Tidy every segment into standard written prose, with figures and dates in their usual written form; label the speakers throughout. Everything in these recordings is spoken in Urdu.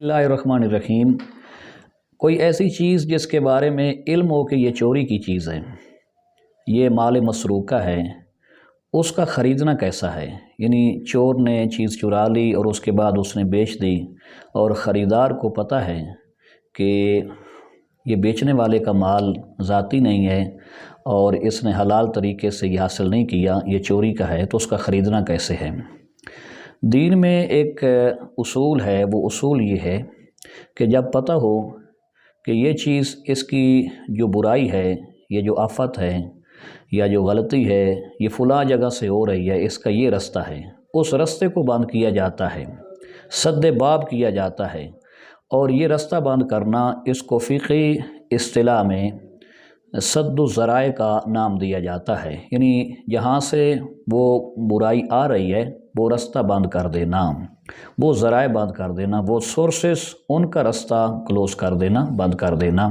Speaker 1: اللہ الرحمن الرحیم۔ کوئی ایسی چیز جس کے بارے میں علم ہو کہ یہ چوری کی چیز ہے، یہ مال مسروقہ ہے، اس کا خریدنا کیسا ہے؟ یعنی چور نے چیز چرا لی اور اس کے بعد اس نے بیچ دی اور خریدار کو پتہ ہے کہ یہ بیچنے والے کا مال ذاتی نہیں ہے اور اس نے حلال طریقے سے یہ حاصل نہیں کیا، یہ چوری کا ہے، تو اس کا خریدنا کیسے ہے؟ دین میں ایک اصول ہے، وہ اصول یہ ہے کہ جب پتہ ہو کہ یہ چیز، اس کی جو برائی ہے، یہ جو آفت ہے یا جو غلطی ہے، یہ فلاں جگہ سے ہو رہی ہے، اس کا یہ رستہ ہے، اس رستے کو بند کیا جاتا ہے، سد باب کیا جاتا ہے۔ اور یہ رستہ بند کرنا، اس کو فقہی اصطلاح میں سد الذرائع کا نام دیا جاتا ہے، یعنی جہاں سے وہ برائی آ رہی ہے وہ رستہ بند کر دینا، وہ ذرائع بند کر دینا، وہ سورسز، ان کا رستہ کلوز کر دینا، بند کر دینا۔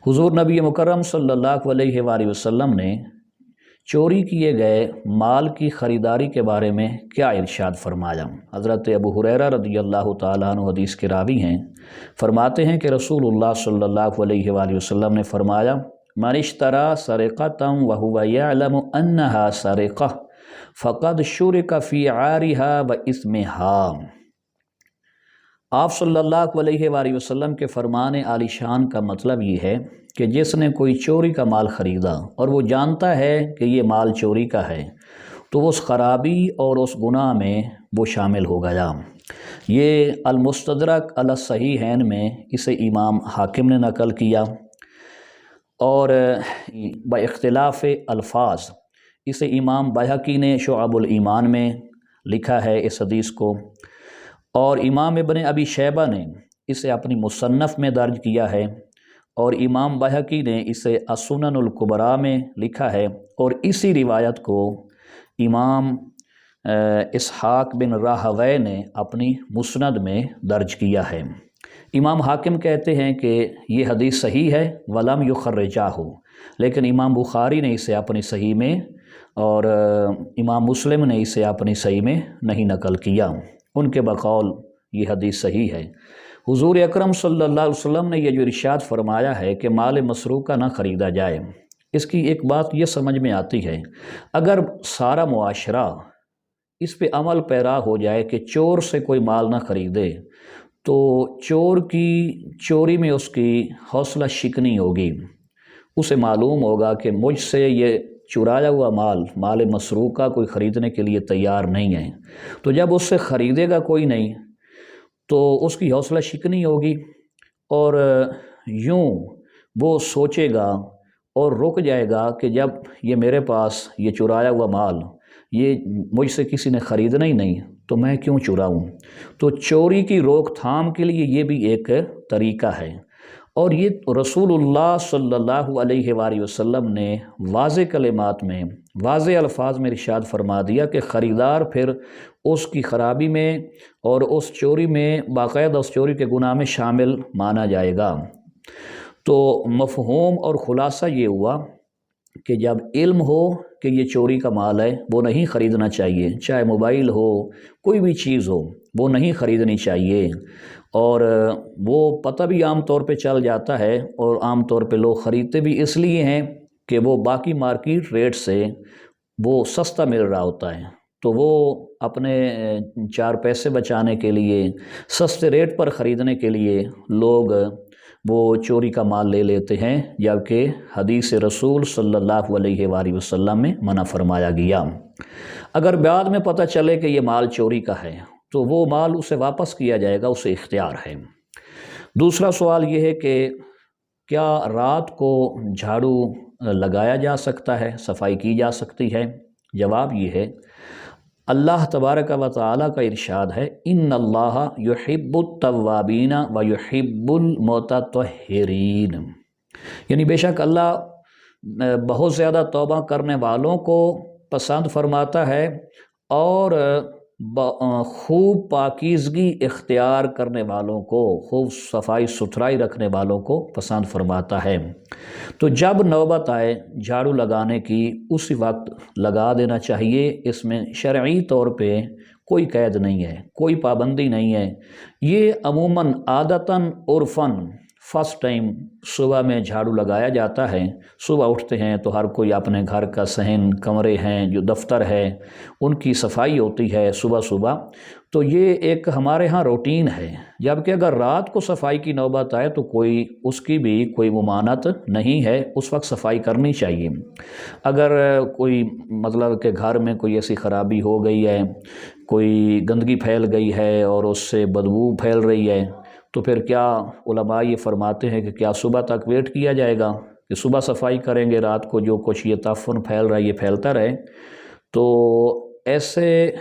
Speaker 1: حضور نبی مکرم صلی اللہ علیہ وآلہ وسلم نے چوری کیے گئے مال کی خریداری کے بارے میں کیا ارشاد فرمایا؟ حضرت ابو ہریرہ رضی اللہ تعالیٰ عنہ حدیث کے راوی ہیں، فرماتے ہیں کہ رسول اللہ صلی اللہ علیہ وآلہ وسلم نے فرمایا: من اشترى سرقة وهو يعلم انها سرقة فقد شرك في عارها وإثمها۔ آپ صلی اللہ علیہ وآلہ وسلم کے فرمان عالی شان کا مطلب یہ ہے کہ جس نے کوئی چوری کا مال خریدا اور وہ جانتا ہے کہ یہ مال چوری کا ہے، تو اس خرابی اور اس گناہ میں وہ شامل ہو گیا۔ یہ المستدرک علی الصحیحین میں اسے امام حاکم نے نقل کیا، اور با اختلاف الفاظ اسے امام بہقی نے شعب الایمان میں لکھا ہے اس حدیث کو، اور امام ابن ابی شیبہ نے اسے اپنی مصنف میں درج کیا ہے، اور امام بہقی نے اسے السنن الکبریٰ میں لکھا ہے، اور اسی روایت کو امام اسحاق بن راہویہ نے اپنی مسند میں درج کیا ہے۔ امام حاکم کہتے ہیں کہ یہ حدیث صحیح ہے، ولم یخرجہ، لیکن امام بخاری نے اسے اپنی صحیح میں اور امام مسلم نے اسے اپنی صحیح میں نہیں نقل کیا، ان کے بقول یہ حدیث صحیح ہے۔ حضور اکرم صلی اللہ علیہ وسلم نے یہ جو ارشاد فرمایا ہے کہ مال مسروقہ نہ خریدا جائے، اس کی ایک بات یہ سمجھ میں آتی ہے، اگر سارا معاشرہ اس پہ عمل پیرا ہو جائے کہ چور سے کوئی مال نہ خریدے، تو چور کی چوری میں اس کی حوصلہ شکنی ہوگی، اسے معلوم ہوگا کہ مجھ سے یہ چرایا ہوا مال مسروقہ کوئی خریدنے کے لیے تیار نہیں ہے، تو جب اس سے خریدے گا کوئی نہیں تو اس کی حوصلہ شکنی ہوگی، اور یوں وہ سوچے گا اور رک جائے گا کہ جب یہ میرے پاس یہ چرایا ہوا مال یہ مجھ سے کسی نے خریدنا ہی نہیں تو میں کیوں چراؤں؟ تو چوری کی روک تھام کے لیے یہ بھی ایک طریقہ ہے، اور یہ رسول اللہ صلی اللہ علیہ وآلہ وسلم نے واضح کلمات میں، واضح الفاظ میں ارشاد فرما دیا کہ خریدار پھر اس کی خرابی میں اور اس چوری میں باقاعدہ اس چوری کے گناہ میں شامل مانا جائے گا۔ تو مفہوم اور خلاصہ یہ ہوا کہ جب علم ہو کہ یہ چوری کا مال ہے، وہ نہیں خریدنا چاہیے، چاہے موبائل ہو، کوئی بھی چیز ہو، وہ نہیں خریدنی چاہیے، اور وہ پتہ بھی عام طور پہ چل جاتا ہے، اور عام طور پہ لوگ خریدتے بھی اس لیے ہیں کہ وہ باقی مارکیٹ ریٹ سے وہ سستا مل رہا ہوتا ہے، تو وہ اپنے چار پیسے بچانے کے لیے، سستے ریٹ پر خریدنے کے لیے لوگ وہ چوری کا مال لے لیتے ہیں، جبکہ حدیث رسول صلی اللہ علیہ وآلہ وسلم میں منع فرمایا گیا۔ اگر بعد میں پتہ چلے کہ یہ مال چوری کا ہے تو وہ مال اسے واپس کیا جائے گا، اسے اختیار ہے۔ دوسرا سوال یہ ہے کہ کیا رات کو جھاڑو لگایا جا سکتا ہے، صفائی کی جا سکتی ہے؟ جواب یہ ہے، اللہ تبارک و تعالیٰ کا ارشاد ہے: ان اللہ یحب التوابین و یحب المتطہرین، یعنی بے شک اللہ بہت زیادہ توبہ کرنے والوں کو پسند فرماتا ہے، اور خوب پاکیزگی اختیار کرنے والوں کو، خوب صفائی ستھرائی رکھنے والوں کو پسند فرماتا ہے۔ تو جب نوبت آئے جھاڑو لگانے کی، اسی وقت لگا دینا چاہیے، اس میں شرعی طور پہ کوئی قید نہیں ہے، کوئی پابندی نہیں ہے۔ یہ عموماً عادتاً عرفاً فرسٹ ٹائم صبح میں جھاڑو لگایا جاتا ہے، صبح اٹھتے ہیں تو ہر کوئی اپنے گھر کا صحن، کمرے ہیں، جو دفتر ہے ان کی صفائی ہوتی ہے صبح صبح، تو یہ ایک ہمارے ہاں روٹین ہے۔ جبکہ اگر رات کو صفائی کی نوبت آئے تو اس کی بھی کوئی ممانعت نہیں ہے، اس وقت صفائی کرنی چاہیے۔ اگر کوئی مطلب کہ گھر میں کوئی ایسی خرابی ہو گئی ہے، کوئی گندگی پھیل گئی ہے اور اس سے بدبو پھیل رہی ہے، تو پھر کیا علماء یہ فرماتے ہیں کہ کیا صبح تک ویٹ کیا جائے گا کہ صبح صفائی کریں گے، رات کو جو کچھ یہ تعفن پھیل رہا ہے یہ پھیلتا رہے؟ تو ایسے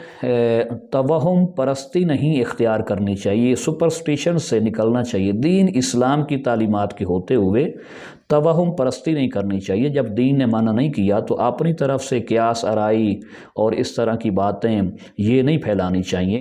Speaker 1: توہم پرستی نہیں اختیار کرنی چاہیے، سپرسٹیشن سے نکلنا چاہیے۔ دین اسلام کی تعلیمات کے ہوتے ہوئے توہم پرستی نہیں کرنی چاہیے۔ جب دین نے منع نہیں کیا تو اپنی طرف سے قیاس آرائی اور اس طرح کی باتیں یہ نہیں پھیلانی چاہیے۔